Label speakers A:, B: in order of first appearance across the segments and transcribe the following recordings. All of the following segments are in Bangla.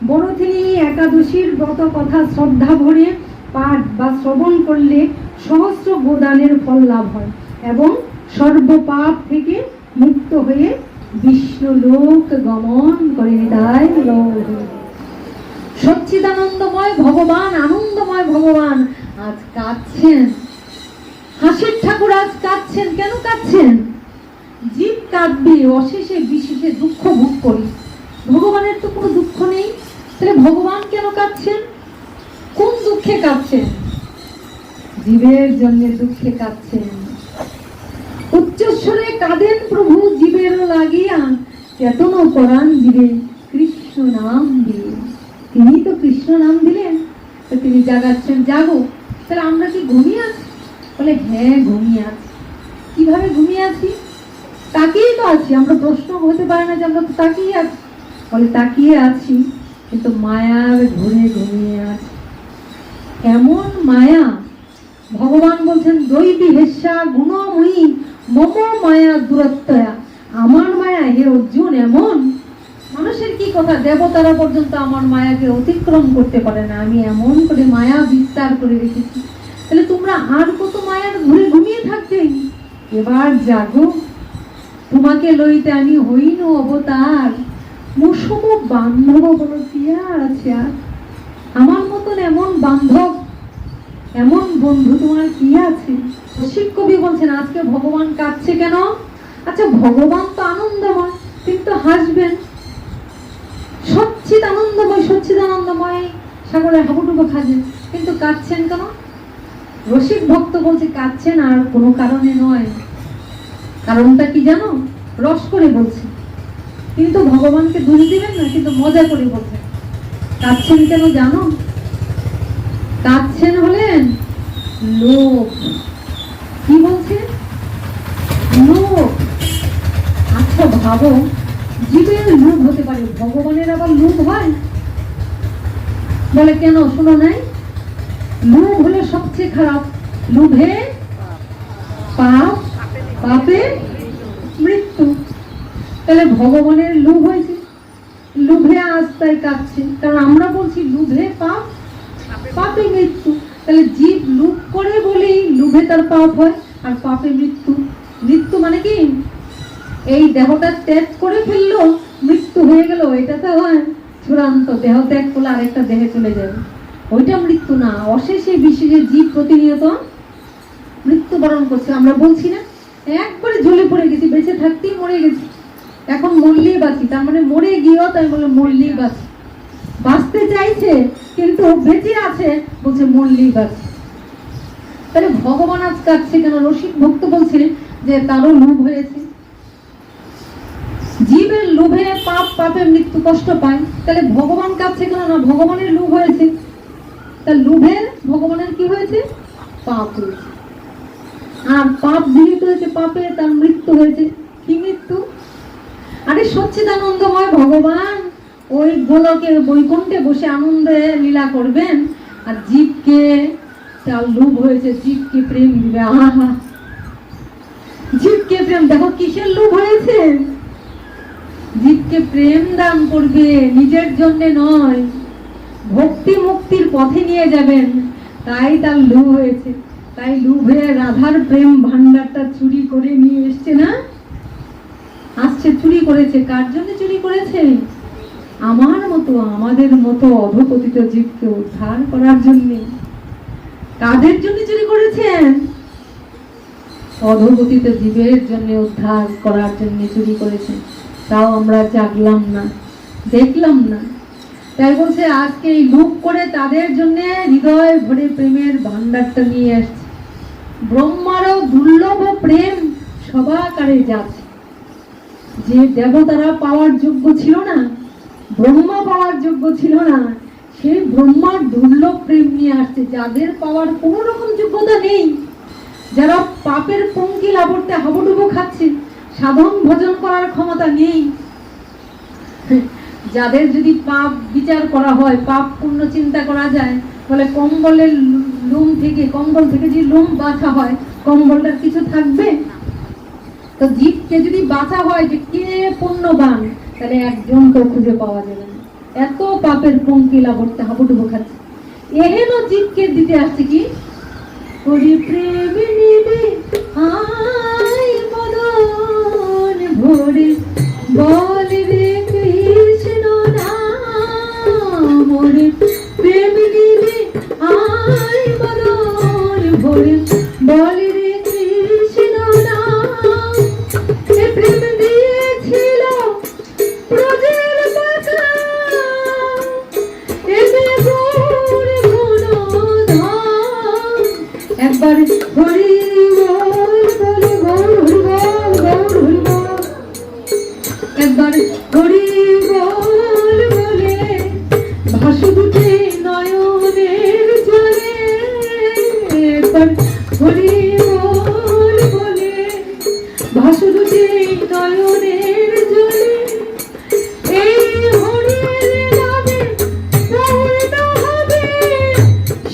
A: বড়থিনী একাদশীর ব্রত কথা শ্রদ্ধা ভরে পাঠ বা শ্রবণ করলে সহস্র গোদানের ফল লাভ হয় এবং সর্বপাপ থেকে মুক্ত হয়ে বিষ্ণু লোক গমন করে। তাই সচ্চিদানন্দময় ভগবান, আনন্দময় ভগবান আজ কাঁদছেন। হাসির ঠাকুর আজ কাঁদছেন। কেন কাঁদছেন? জীব কাঁদবে অশেষে বিশেষে দুঃখ ভোগ করি, ভগবানের তো কোনো দুঃখ নেই। তাহলে ভগবান কেন কাঁদছেন? কোন দুঃখে কাঁদছেন? জীবের জন্য দুঃখে কাঁদছেন। উচ্চস্বরে কাঁদেন প্রভু জীবের লাগিয়া, কেতন পরাণ দিবে কৃষ্ণ নাম দিয়ে। তিনি তো কৃষ্ণ নাম দিলেন, তো তিনি জাগাচ্ছেন, জাগো। তাহলে আমরা কি ঘুমিয়ে আছি? বলে হ্যাঁ ঘুমিয়ে আছি। কিভাবে ঘুমিয়ে আছি? তাকিয়ে তো আছি। আমরা প্রশ্ন হতে পারে না যে আমরা তো তাকিয়ে আছি। বলে তাকিয়ে আছি কিন্তু মায়ার ঘুরে ঘুমিয়ে আছি। এমন মায়া, ভগবান বলছেন দৈবী হেস্যা গুণময়ী মম মায়া দূরত্বয়া। আমার মায়া হে অর্জুন এমন, মানুষের কি কথা, দেবতারা পর্যন্ত আমার মায়াকে অতিক্রম করতে পারে না। আমি এমন করে মায়া বিস্তার করে রেখেছি। তাহলে তোমরা আর কত মায়ার ঘুরে ঘুমিয়ে থাকবে? এবার জাগো, তোমাকে লইতে আমি হইন অবতার। মৌসুম বান্ধব বলো কি আর আছে? আর আমার মতন এমন বান্ধব, এমন বন্ধু তোমার কি আছে? রসিক কবি বলছেন আজকে ভগবান কাঁদছে কেন? আচ্ছা ভগবান তো আনন্দময়, তিনি তো হাসবেন। সচ্চিদ আনন্দময়, সচ্চিদ আনন্দময় সাগরে হাবুডুবু খাজেন, কিন্তু কাঁদছেন কেন? রসিক ভক্ত বলছে কাঁদছেন আর কোনো কারণে নয়। কারণটা কি জানো? রস করে বলছে। তিনি তো ভগবানকে দোষ দিবেন না, কিন্তু মজা করে বলছেন। কাঁদছেন কেন জানো? কাঁদছেন হলেন লোভ। কি বলছে? লোভ। আচ্ছা ভাবো, জীবের লোভ হতে পারে, ভগবানের আবার লোভ হয়? বলে কেন শোনো নাই? লোভ হলো সবচেয়ে খারাপ। লোভে পাপ, পাপে মৃত্যু। তাহলে ভগবানের লোভ হয়েছে, লোভে আজ তাই কাঁদছে। কারণ আমরা বলছি লোভে পাপ, পাপে মৃত্যু। তাহলে জীব লোভ করে বলেই লোভে তার পাপ হয় আর পাপে মৃত্যু। মৃত্যু মানে কি? এই দেহটা ত্যাগ করে ফেললো, মৃত্যু হয়ে গেল, এটা তো হয় চূড়ান্ত। দেহ ত্যাগ করলে আরেকটা দেহে চলে যাবে, ওইটা মৃত্যু না। অশেষে বিশেষে জীব প্রতিনিয়ত মৃত্যুবরণ করছে। আমরা বলছি না একবারে জ্বলে পড়ে গেছি, বেঁচে থাকতেই মরে গেছি, এখন মরলেই বাঁচি। তার মানে মরে গিয়েও তাই বলে মরলেই বাঁচি। বাঁচতে চাইছে কিন্তু বেঁচে আছে, বলছে মরলেই বাঁচি। তাহলে ভগবান আজ কাঁদছে কেন? রসিক ভক্ত বলছে যে তারও লোভ হয়েছে। জীবের লোভে পাপ, পাপে মৃত্যু, কষ্ট পায়। তাহলে ভগবান কাঁদছে কেন? না ভগবানের লোভ হয়েছে। তার লোভে ভগবানের কি হয়েছে? পাপ হয়েছে। আর পাপ জীবিত হয়েছে, পাপে তার মৃত্যু হয়েছে। কি মৃত্যু? আরে সচ্চিদানন্দময় ভগবান ওই গোলকে বৈকুণ্ঠে বসে আনন্দে লীলা করবেন, আর জীবকে তার লোভ হয়েছে, জীবকে প্রেম দিবে। আহা, জীবকে প্রেম, দেখো কিসের লোভ হয়েছে? জীবকে প্রেম দান করবে, নিজের জন্য নয়, ভক্তি মুক্তির পথে নিয়ে যাবেন, তাই তার লোভ হয়েছে। তাই লোভে রাধার প্রেম ভান্ডারটা চুরি করে নিয়ে এসছে না? আসছে, চুরি করেছে। কার জন্য চুরি করেছে? আমার মতো, আমাদের মতো অধপতিত জীবকে উদ্ধার করার জন্য। কাদের জন্য চুরি করেছেন? অধপতিত জীবের জন্য উদ্ধার করার জন্য চুরি করেছেন। তাও আমরা জাগলাম না, দেখলাম না। তাই বলছে আজকে এই লুপ করে তাদের জন্য হৃদয় ভরে প্রেমের ভান্ডারটা নিয়ে আসছে। ব্রহ্মারও দুর্লভ প্রেম সবাকারে যাচ্ছে। যে দেবতারা পাওয়ার যোগ্য ছিল না, ব্রহ্মা পাওয়ার যোগ্য ছিল না, সেই ব্রহ্মার দুর্লভ প্রেম নিয়ে আসছে। যাদের পাওয়ার কোনো রকম যোগ্যতা নেই, যারা পাপের পঙ্কিল আবর্তে হাবুডুবু খাচ্ছে, সাধন ভজন করার ক্ষমতা নেই, যাদের যদি পাপ বিচার করা হয়, পাপ পুণ্য চিন্তা করা যায়, বলে কম্বলের লোম থেকে, কম্বল থেকে যদি লোম বাঁচা হয়, কম্বলটার কিছু থাকবে? তো জীবকে যদি বাঁচা হয় যে কে পুণ্যবান, তাহলে একজনকেও খুঁজে পাওয়া যাবে না। এত পাপের পঙ্কিলা বলতে হাবুডুবু খাচ্ছে, এহেন জীবকে দিতে আসছে কি হরি প্রেম নিবে আই মদন ভরে বল রে কৃষ্ণ নাম, হরি প্রেম নিবে আই মদন ভরে বল রে কৃষ্ণ নাম। এ প্রেম দিয়েছিল ব্রজের বাঁকা, একবার হরি বল বলে গৌর হরি বল, গৌর হরি বল, একবার হরি বল বলে ভাসু দুটি নয়নের জলে, একবার হরি বল বলে ভাসু দুটি নয়নের জলে। এই হরির নামে পূর্ণ হবে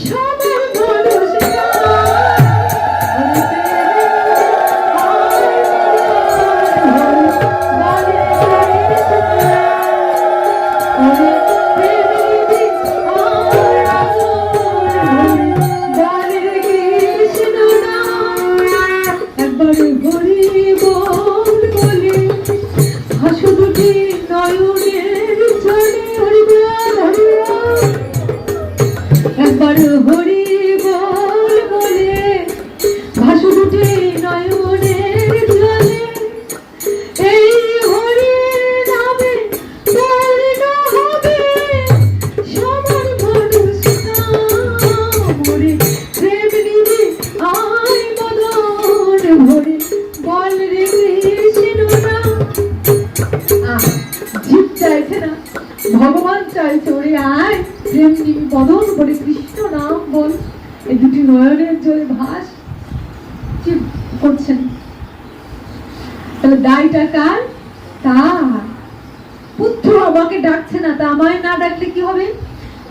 A: সবার মনস্কার। একবার হরি বল বলে হাসু দুটি নয়নের জলে, হরি বল হরি বল, একবার হরি বল বলে ভাসু দুটি নয়নের জলে। এই হরির নামে পূর্ণ হবে সবার মনস্কার, হরি প্রেম নিবে আই মদন ভরে বল রে কৃষ্ণ নাম। জীব চাইছে না, ভগবান চাইছে ওরে আয় প্রেম নিবি বদন বলে কৃষ্ণ নাম বল, এই দুটি নয়নের জলে ভাস। জীব করছেন, তাহলে দায়টা কার? তার। পুত্র আমাকে ডাকছে না, তা আমায় না ডাকলে কি হবে?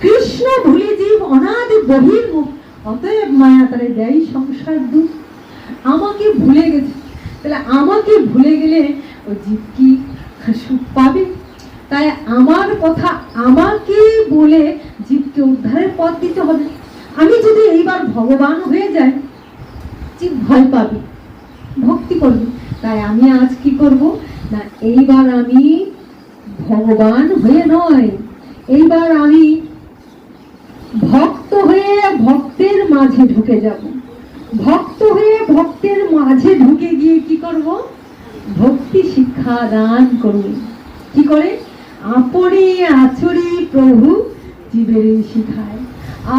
A: কৃষ্ণ ভুলে জীব অনাদি বহির্মুখ, অতএব মায়া তারে দেয় সংসার দুঃখ। আমাকে ভুলে গেছে, তাহলে আমাকে ভুলে গেলে ও জীব কি সুখ পাবে? তাই আমার কথা আমাকে বলে জীবকে উদ্ধারের পথ দিতে হবে। আমি যদি এইবার ভগবান হয়ে যাই, জীব ভয় পাবে, ভক্তি করবে। তাই আমি আজ কি করব না, এইবার আমি ভগবান হয়ে নয়, এইবার আমি ভক্ত হয়ে ভক্তের মাঝে ঢুকে যাব। ভক্ত হয়ে ভক্তের মাঝে ঢুকে গিয়ে কি করব? ভক্তি শিক্ষা দান করব। কি করে? আপনি আচরি প্রভু জীবের শিখায়।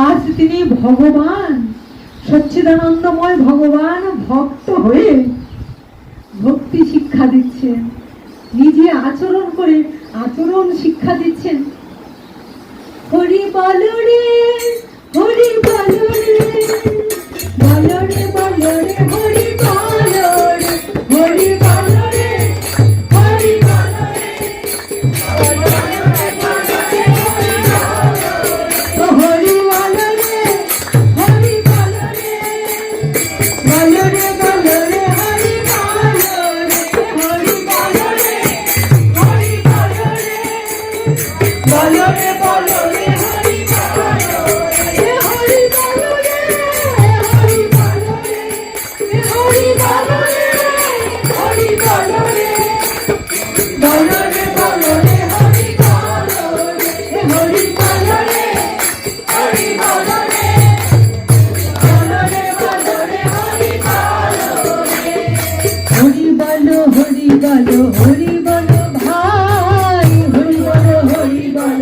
A: আজ তিনি ভগবান, সচ্চিদানন্দময় ভগবান ভক্ত হয়ে ভক্তি শিক্ষা দিচ্ছেন, নিজে আচরণ করে আচরণ শিক্ষা দিচ্ছেন। হরি বল রে, হরি বল রে, বল রে বল রে, হরি বল রে, হরি বল রে, হরি বল রে, হরি বল রে, হরি বল রে, বল রে বল রে, হরি বল রে, হরি বল রে, হরি বল রে, বল রে বল রে, হরি বল রে, হরি বল রে, হরি বল রে, হরি বল রে, হরি বল রে, বল রে বল রে, হরি বল রে, হরি বল রে, হরি বল রে, বল রে বল রে, হরি বল রে। হরি বল, হরি বল, হরি বল ভাই, হরি বল, হরি বল।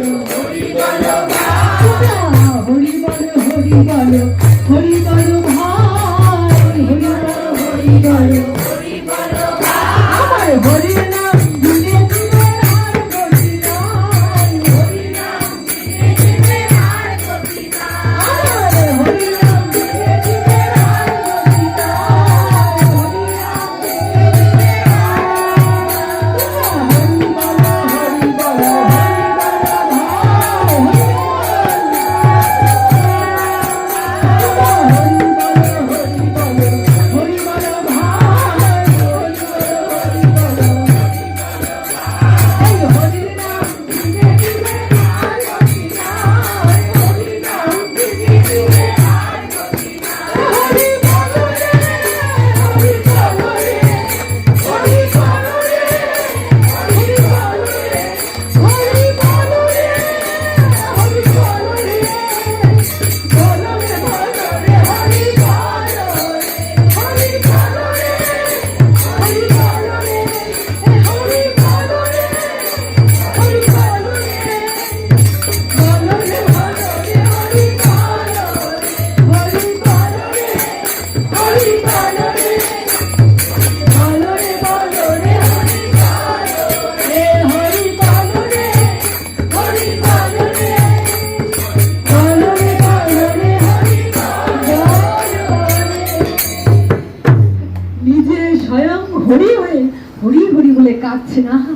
A: কাঁদছেন। আহা,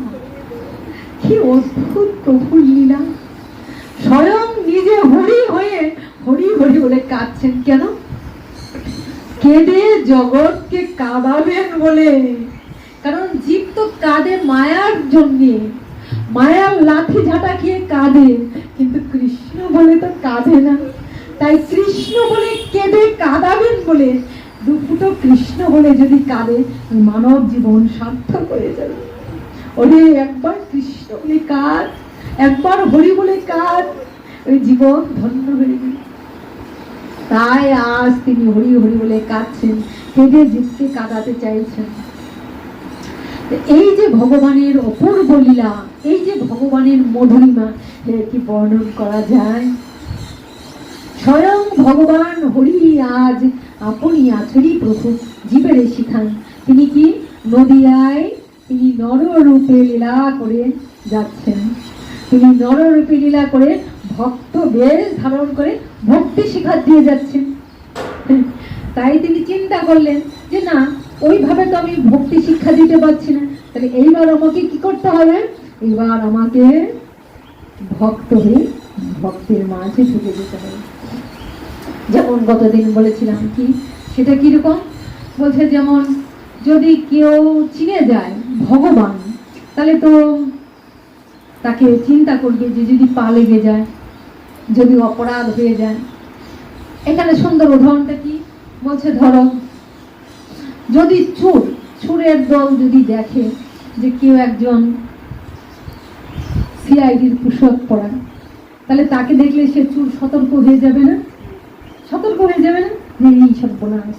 A: কি অদ্ভুত প্রভুর লীলা! স্বয়ং নিজে হরি হয়ে হরি হরি বলে কাঁদছেন। কেন? কেঁদে জগৎকে কাঁদাবেন বলে। কারণ জীব তো কাঁদে মায়ার জন্যে, মায়ার লাঠি ঝাঁটা খেয়ে কাঁদে, কিন্তু কৃষ্ণ বলে তো কাঁদে না। তাই কৃষ্ণ বলে কেঁদে কাঁদাবেন বলে, দুপুটো কৃষ্ণ বলে যদি কাঁদে, মানব জীবন সার্থক হয়ে যাবে। ওরে একবার কৃষ্ণ বলে কাঁদ, একবার হরি বলে কাঁদ, ওই জীবন ধন্য হয়ে যাবে। তাই আজ তিনি হরি হরি বলে কাঁদছেন, কেঁদে জীবকে কাঁদাতে চাইছেন। এই যে ভগবানের অপূর্ব লীলা, এই যে ভগবানের মধুরিমা, কি বর্ণন করা যায়? স্বয়ং ভগবান হরি আজ আপনি আছড়ি প্রভু জীবের শিখান। তিনি কি নদিয়ায় তিনি নররূপে লীলা করে যাচ্ছেন। তিনি নররূপে লীলা করে ভক্ত বেশ ধারণ করে ভক্তি শিক্ষা দিয়ে যাচ্ছেন। তাই তিনি চিন্তা করলেন যে না, ওইভাবে তো আমি ভক্তি শিক্ষা দিতে পারছি না, তাহলে এইবার আমাকে কি করতে হবে? এইবার আমাকে ভক্ত হয়ে ভক্তের মাঝে ঢুকে যেতে হবে। যেমন গতদিন বলেছিলাম, কি সেটা কিরকম বলছে, যেমন যদি কেউ চিনে যায় ভগবান, তাহলে তো তাকে চিন্তা করবে যে যদি পা লেগে যায়, যদি অপরাধ হয়ে যায়। এখানে সুন্দর উদাহরণটা কি বলছে, ধরো যদি চোরের দল যদি দেখে যে কেউ একজন সিআইডির পোশাক পরা, তাহলে তাকে দেখলে সে চোর সতর্ক হয়ে যাবে না? সতর্ক হয়ে যাবে না যে এই সব বোনাস,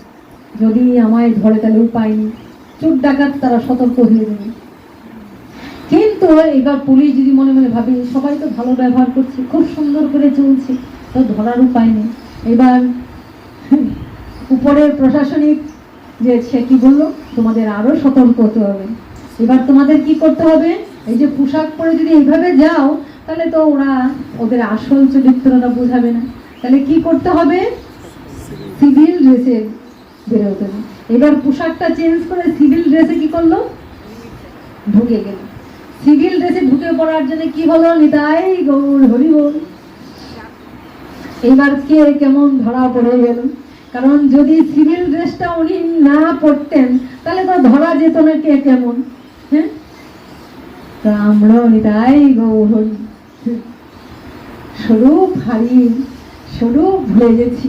A: যদি আমায় ধরে তাহলে উপায় নেই। চোর ডাকাত তারা সতর্ক হয়ে যাবে। কিন্তু এবার পুলিশ যদি মনে মনে ভাবে সবাই তো ভালো ব্যবহার করছে, খুব সুন্দর করে চলছে, তো ধরার উপায় নেই, এবার উপরের প্রশাসনিক যে সে কি বললো, তোমাদের আরো সতর্ক হতে হবে। এবার তোমাদের কি করতে হবে? এই যে পোশাক পরে যদি এইভাবে যাও, তাহলে তো ওরা ওদের আসল চরিত্রটা বোঝাবে না। তাহলে কি করতে হবে? সিভিল ড্রেসে বেরোতে হবে। এবার পোশাকটা চেঞ্জ করে সিভিল ড্রেসে কি করলো? ঢুকে গেল। সিভিল ড্রেসে ঢুকে পড়ার জন্য কি হলো? নিতাই গৌর হরি বল। এবার কে কেমন ধরা পড়ে গেল? কারণ যদি সিভিল ড্রেসটা উনি না পড়তেন, তাহলে তো ধরা যেত না কে কেমন। হ্যাঁ, আমরা নিতাই গৌর হরি, স্বরূপ হারিয়ে স্বরূপ ভুলে গেছি,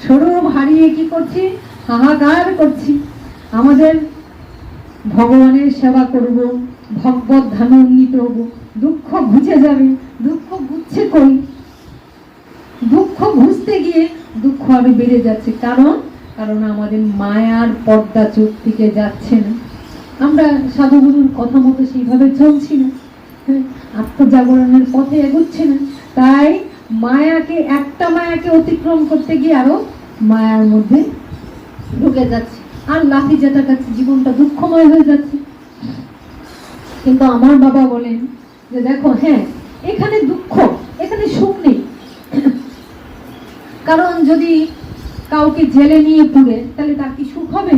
A: স্বরূপ হারিয়ে কি করছি? হাহাকার করছি। আমাদের ভগবানের সেবা করব, ভগবত ধামে উন্নীত হব, দুঃখ ঘুচে যাবে। দুঃখ ঘুচছে কই? দুঃখ ঘুচতে গিয়ে দুঃখ আরো বেড়ে যাচ্ছে। কারণ আমাদের মায়ার পর্দা চোখ থেকে যাচ্ছে না। আমরা সাধুগুরুর কথা মতো সেইভাবে চলছি না, আত্মজাগরণের পথে এগোচ্ছে না। তাই একটা মায়াকে অতিক্রম করতে গিয়ে আরো মায়ার মধ্যে ঢুকে যাচ্ছে, আর লাঠি যেটা কাছে জীবনটা দুঃখময় হয়ে যাচ্ছে। কিন্তু আমার বাবা বলেন যে দেখো, হ্যাঁ এখানে দুঃখ, এখানে সুখ নেই। কারণ যদি কাউকে জেলে নিয়ে পুড়ে, তাহলে তার কি সুখ হবে?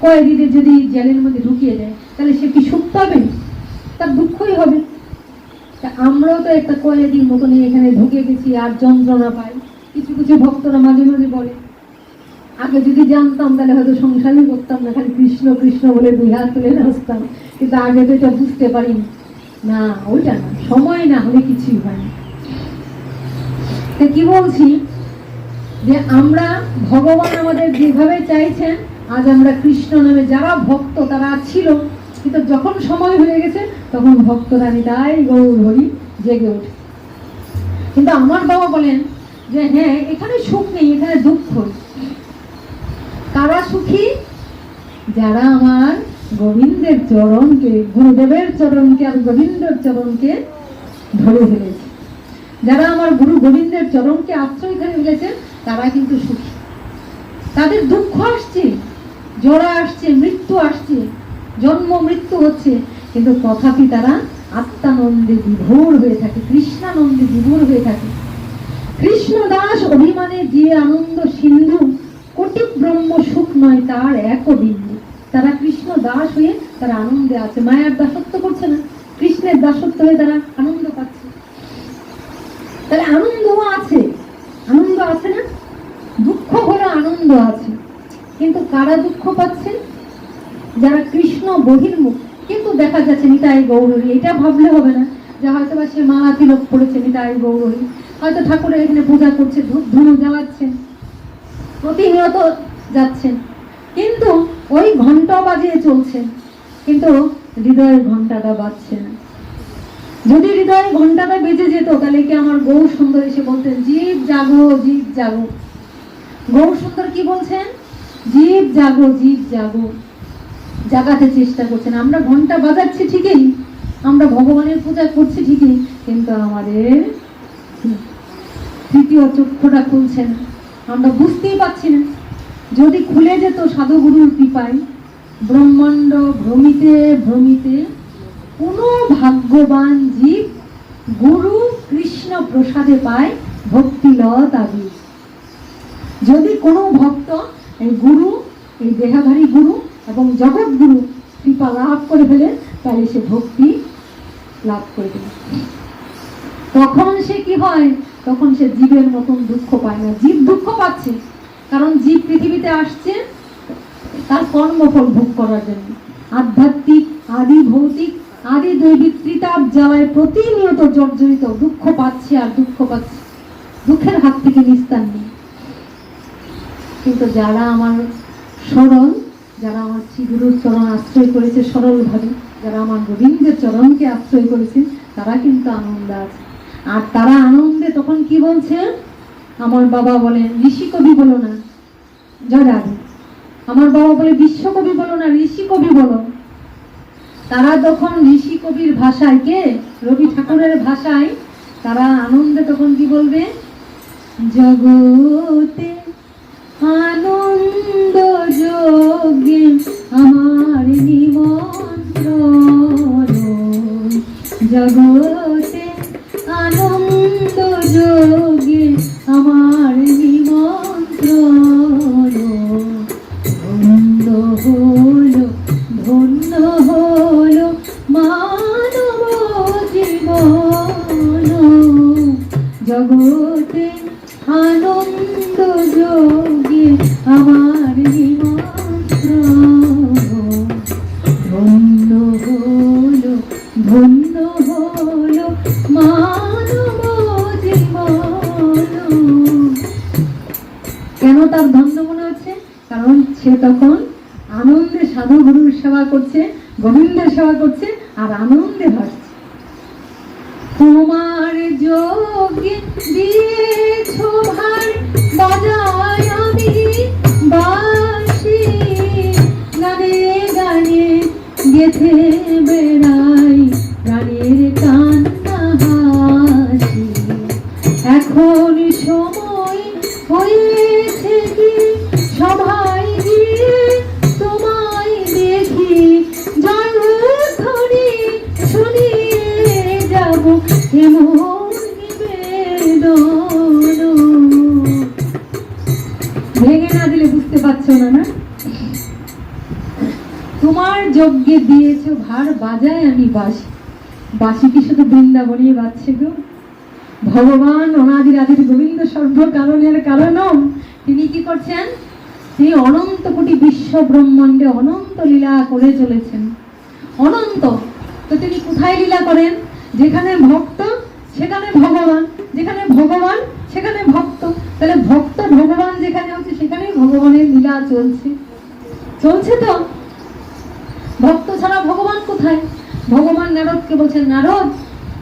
A: কয়েদিদের যদি জেলের মধ্যে ঢুকিয়ে দেয়, তাহলে সে কি সুখ পাবে? তার দুঃখই হবে। তা আমরাও তো একটা কয়েদির মতন এখানে ঢুকে গেছি, আর যন্ত্রণা পাই। কিছু কিছু ভক্তরা মাঝে মাঝে বলে, আগে যদি জানতাম তাহলে হয়তো সংসারই করতাম না, খালি কৃষ্ণ কৃষ্ণ বলে দুই হাত তুলে নাচতাম। কিন্তু আগে তো এটা বুঝতে পারিনি। না, ওইটা না, সময় না হলে কিছুই হয় না। কি বলছি, যে আমরা ভগবান আমাদের যেভাবে চাইছেন, আজ আমরা কৃষ্ণ নামে যারা ভক্ত তারা ছিল, কিন্তু যখন সময় হয়ে গেছে তখন ভক্তরা নিতাই গৌর হরি জেগে ওঠে। কিন্তু আমার বাবা বলেন যে হ্যাঁ এখানে সুখ নেই, এখানে দুঃখ। কারা সুখী? যারা আমার গোবিন্দের চরণকে, গুরুদেবের চরণকে আর গোবিন্দের চরণকে ধরে ফেলেছে, যারা আমার গুরু গোবিন্দের চরণকে আশ্রয় করে ফেলেছে, তারা কিন্তু সুখী। তাদের দুঃখ আসছে, জরা আসছে, মৃত্যু আসছে, জন্ম মৃত্যু হচ্ছে, কিন্তু তথাপি তারা আত্মানন্দে বিভোর হয়ে থাকে, কৃষ্ণানন্দে বিভোর হয়ে থাকে। কৃষ্ণ দাস অভিমানে যে আনন্দ সিন্ধু, কোটি ব্রহ্ম সুখ নয় তার এক বিন্দু। তারা কৃষ্ণ দাস হয়ে তারা আনন্দে আছে, মায়ার দাসত্ব করছে না, কৃষ্ণের দাসত্ব হয়ে তারা আনন্দ পাচ্ছে। তাহলে আনন্দ আছে, আনন্দ আছে না? দুঃখ হলে আনন্দ আছে, কিন্তু কারা দুঃখ পাচ্ছেন? যারা কৃষ্ণ বহির্মুখ, কিন্তু দেখা যাচ্ছে নিতাই গৌরহরি, এটা ভাবলে হবে না যে হয়তো বা সে মালা তিলক পড়েছে নিতাই গৌরহরি, হয়তো ঠাকুরের এখানে পূজা করছে, ধূপ ধুনো জ্বালাচ্ছেন, প্রতিনিয়ত যাচ্ছেন, কিন্তু ওই ঘন্টা বাজিয়ে চলছেন, কিন্তু হৃদয়ের ঘন্টাটা বাজছে না। যদি হৃদয়ের ঘন্টাটা বেজে যেত তাহলে কি আমার গৌর সুন্দর এসে বলতেন জীব জাগো, জীব জাগো। গৌর সুন্দর কি বলছেন? জীব জাগো, জীব জাগো, জাগাতে চেষ্টা করছেন। আমরা ঘন্টা বাজাচ্ছি ঠিকই, আমরা ভগবানের পূজা করছি ঠিকই, কিন্তু আমাদের তৃতীয় চক্ষুটা খুলছে না, আমরা বুঝতেই পারছি না। যদি খুলে যেত সাধুগুরুর কৃপায়, ব্রহ্মাণ্ড ভ্রমিতে ভ্রমিতে কোন ভাগ্যবান জীব গুরু কৃষ্ণ প্রসাদে পায় ভক্তি লতা বীজ। যদি কোনো ভক্ত এই গুরু, এই দেহাধারী গুরু এবং জগৎ গুরু কৃপা লাভ করে ফেলে, তাহলে সে ভক্তি লাভ করে ফেলে। তখন সে কি হয়? তখন সে জীবের মতন দুঃখ পায় না। জীব দুঃখ পাচ্ছে কারণ জীব পৃথিবীতে আসছে তার কর্মফল ভোগ করার জন্য। আধ্যাত্মিক, আদি ভৌতিক, আদি দৈবিক ত্রিতাপ জ্বালায় প্রতিনিয়ত জর্জরিত, দুঃখ পাচ্ছে আর দুঃখ পাচ্ছে, দুঃখের হাত থেকে নিস্তার নেই। কিন্তু যারা আমার সরল, যারা আমার শ্রীগুরুর চরণ আশ্রয় করেছে সরল ভাবে, যারা আমার গোবিন্দের চরণকে আশ্রয় করেছে, তারা কিন্তু আনন্দ আছে। আর তারা আনন্দে তখন কি বলছে? আমার বাবা বলে ঋষি কবি বলো না, জয় রাধে। আমার বাবা বলে বিশ্বকবি বলো না, ঋষি কবি বলো। তারা তখন ঋষি কবির ভাষায়, কে? রবি ঠাকুরের ভাষায় তারা আনন্দে তখন কি বলবে? জগতে আনন্দ যোগে আমার নিমন্ত্রণ, জগতে আনন্দ যোগে আমার নিমন্ত্রণ, ধন্য হলো, ধন্য হলো মানব জীবন, জগতে আনন্দ যোগে আমার নিমন্ত্রণ, ধন্য হলো, ধন্য হলো মানব জীবন। কেন তার ধন্য মনে হচ্ছে? কারণ সে তখন আনন্দে সাধু গুরুর সেবা করছে, গোবিন্দের সেবা করছে আর আনন্দে ভাসছে। তোমার যোগে দিয়েছো ভার, বাজাই আমি বাঁশি, গানে গানে গেথে বেড়াই গানের কান্না হাসি। এখন সময় হয়েছে কি সবাই গিয়ে তোমায় দেখি, জয়ধ্বনি শুনিয়ে যাব এমন নিবেদন। ভেঙে না দিলে বুঝতে পারছো না, না? তোমার যজ্ঞে দিয়েছো ভার, বাজায় আমি বাঁশি। বাঁশি কি শুধু বৃন্দাবনে বাজছে গো? ভগবান অনাদির আদির গোবিন্দ সর্ব কারণের কারণম, তিনি কি করছেন? তিনি অনন্ত কোটি বিশ্ব ব্রহ্মাণ্ডে অনন্ত লীলা করে চলেছেন। অনন্ত। তো তিনি কোথায় লীলা করেন? যেখানে ভক্ত সেখানে ভগবান, যেখানে ভগবান সেখানে ভক্ত। তাহলে ভক্ত ভগবান যেখানে হচ্ছে সেখানেই ভগবানের লীলা চলছে। চলছে তো? ভক্ত ছাড়া ভগবান কোথায়? ভগবান নারদকে বলছেন, নারদ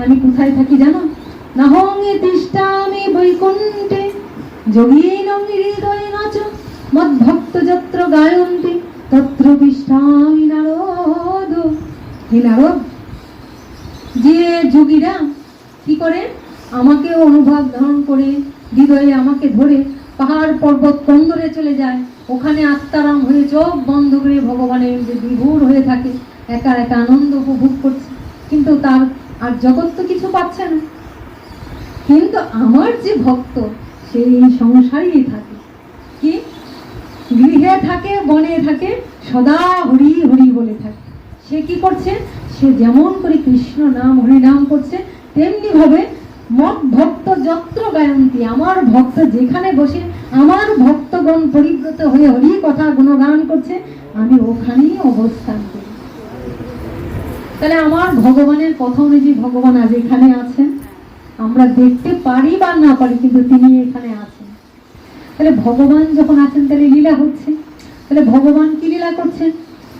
A: আমি কোথায় থাকি জানো? নাহং তিষ্ঠামি বৈকুণ্ঠে যোগীনং হৃদয়ে নাচ, মদ্ভক্ত যত্র গায়ন্তি তত্র তিষ্ঠামি নারদ। হে নারদ, যে যোগীরা কি করে আমাকে অনুভব ধারণ করে হৃদয়ে আমাকে ধরে পাহাড় পর্বত কন্দরে চলে যায়, ওখানে আত্মারাম হয়ে চোখ বন্ধ করে ভগবানের যে বিভোর হয়ে থাকে, একা একা আনন্দ উপভোগ করছে, কিন্তু তার আর জগৎ তো কিছু পাচ্ছে না। কিন্তু আমার যে ভক্ত সেই সংসারেই থাকে, কি গৃহে থাকে বনে থাকে, সদা হরি হরি বলে থাকে। সে কি করছে, সে যেমন করে কৃষ্ণ নাম হরিনাম করছে, তেমনি ভাবে মত ভক্ত যত্র গায়ন্তি, আমার ভক্ত যেখানে বসে, আমার ভক্তগণ পরিব্রত হয়ে হরি কথা গুণগান করছে, আমি ওখানেই অবস্থান করি। তাহলে আমার ভগবানের কথা অনুযায়ী ভগবান আজ এখানে আছেন, আমরা দেখতে পারি বা না পারি, কিন্তু তিনি এখানে আছেন। তাহলে ভগবান যখন আছেন তাহলে লীলা হচ্ছে। তাহলে ভগবান কি লীলা করছেন?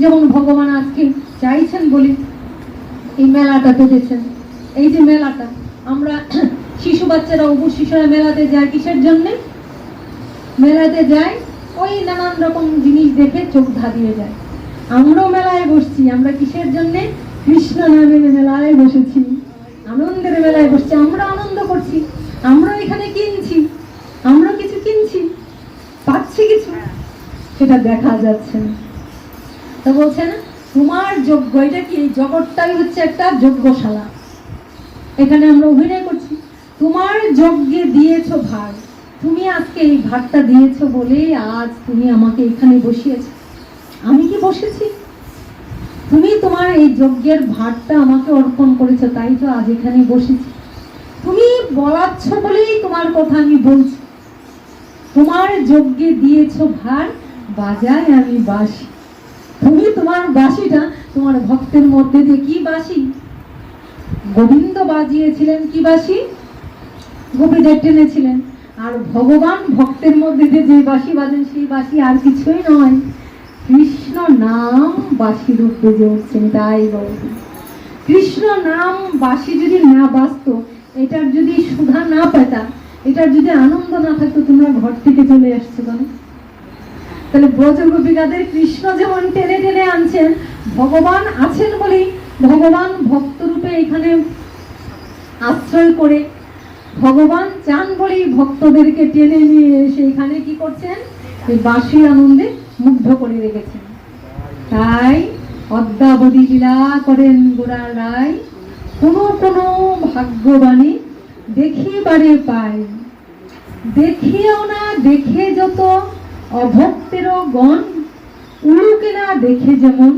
A: যেমন ভগবান আজকে চাইছেন বলে এই মেলাটা পেতেছেন। এই যে মেলাটা, আমরা শিশু বাচ্চারা, অবু শিশুরা মেলাতে যায় কিসের জন্যে? মেলাতে যায় ওই নানান রকম জিনিস দেখে চোখ ধাঁধিয়ে যায়। আমরাও মেলায় বসছি, আমরা কিসের জন্যে? কৃষ্ণ নামের মেলায় বসেছি, আনন্দের মেলায় বসছি, আমরা আনন্দ করছি, আমরা এখানে কিনছি, আমরা কিছু কিনছি, পাচ্ছি কিছু, সেটা দেখা যাচ্ছে না। তো বলছে না, তোমার যোগ্য, এটা কি, জগৎটাই হচ্ছে একটা যজ্ঞশালা, এখানে আমরা অভিনয় করছি। তোমার যজ্ঞে দিয়েছ ভার, তুমি আজকে এই ভারটা দিয়েছ বলে আজ তুমি আমাকে এখানে বসিয়েছ। আমি কি বসেছি? তুমি তোমার এই যজ্ঞের ভারটা আমাকে অর্পণ করেছো, তাই তো আজ এখানে বসেছি। তুমি বলাচ্ছ বলেই তোমার কথা আমি বলছি। তোমার যজ্ঞে দিয়েছ ভার, বাজায় আমি বাঁশি। তুমি তোমার বাঁশিটা তোমার ভক্তের মধ্যে দিয়ে, কি বাঁশি? গোবিন্দ বাজিয়েছিলেন কি বাঁশি? গোপীদের টেনেছিলেন। আর ভগবান ভক্তের মধ্যে দিয়ে যে বাঁশি বাজেন, সেই বাঁশি আর কিছুই নয়, কৃষ্ণ নাম বাঁশি রূপ বেজে উঠছেন। তাই বলছি, কৃষ্ণ নাম বাঁশি যদি না বাজতো, এটার যদি সুধা না পেতাম, এটার যদি আনন্দ না থাকতো, তোমরা ঘর থেকে চলে আসছো কেন? তাহলে ব্রজ গোপিকাদের কৃষ্ণ যেমন টেনে টেনে আনছেন, ভগবান আছেন বলেই, ভগবান ভক্ত রূপে এখানে আশ্রয় করে, ভগবান চান বলেই ভক্তদেরকে টেনে নিয়ে এসে এখানে কি করছেন? এই বাঁশি আনন্দে মুগ্ধ করে রেখেছেন। তাই অদ্যাবধি লীলা করেন গোড়ার রায়, কোনো কোনো ভাগ্যবাণী দেখিবারে পায়, দেখিও না দেখে যত অভক্তেরও গণ, উলুকে না দেখে যেমন